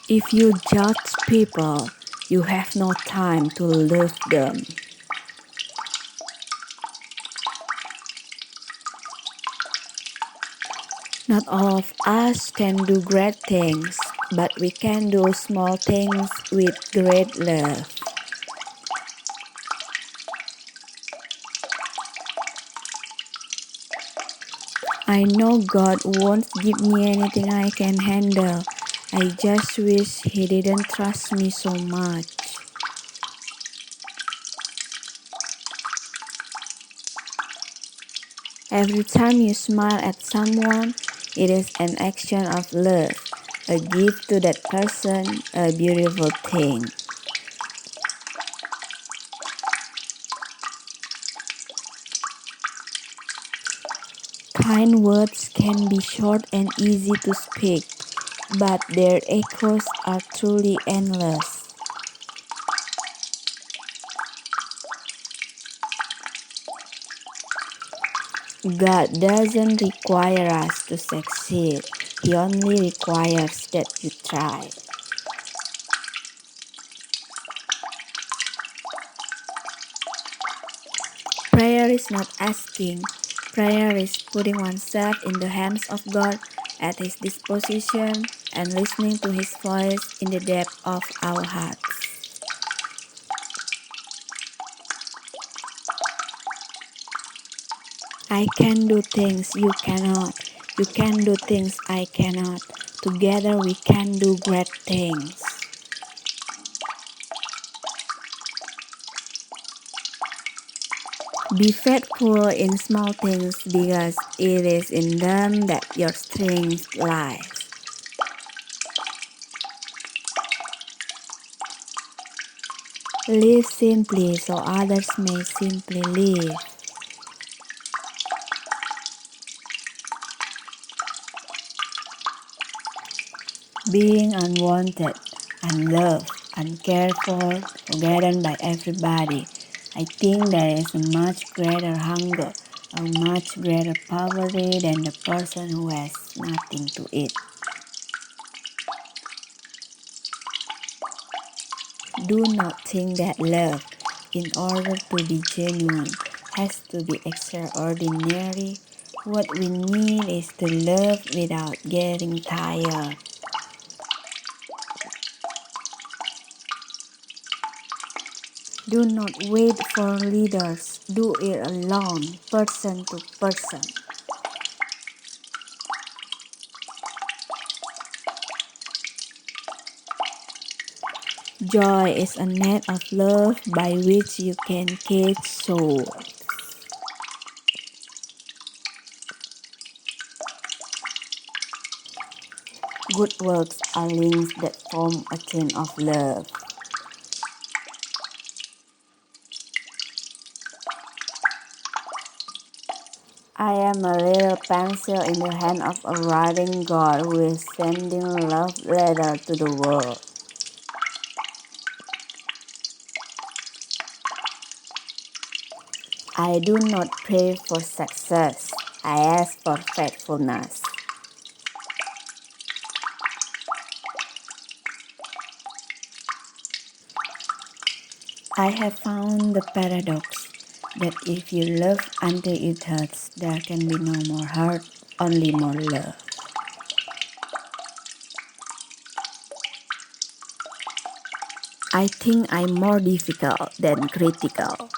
If you judge people, you have no time to love them. Not all of us can do great things, but we can do small things with great love. I know God won't give me anything I can handle. I just wish He didn't trust me so much. Every time you smile at someone, it is an action of love, a gift to that person, a beautiful thing. Kind words can be short and easy to speak, but their echoes are truly endless. God doesn't require us to succeed. He only requires that you try. Prayer is not asking. Prayer is putting oneself in the hands of God at His disposition and listening to His voice in the depth of our hearts. I can do things you cannot. You can do things I cannot. Together we can do great things. Be faithful in small things because it is in them that your strength lies. Live simply so others may simply live. Being unwanted, unloved, uncared for, forgotten by everybody, I think there is a much greater hunger, a much greater poverty than the person who has nothing to eat. Do not think that love, in order to be genuine, has to be extraordinary. What we need is to love without getting tired. Do not wait for leaders. Do it alone, person to person. Joy is a net of love by which you can catch souls. Good works are links that form a chain of love. I am a little pencil in the hand of a writing God who is sending love letter to the world. I do not pray for success. I ask for faithfulness. I have found the paradox that if you love until it hurts, there can be no more hurt, only more love. I think I'm more difficult than critical.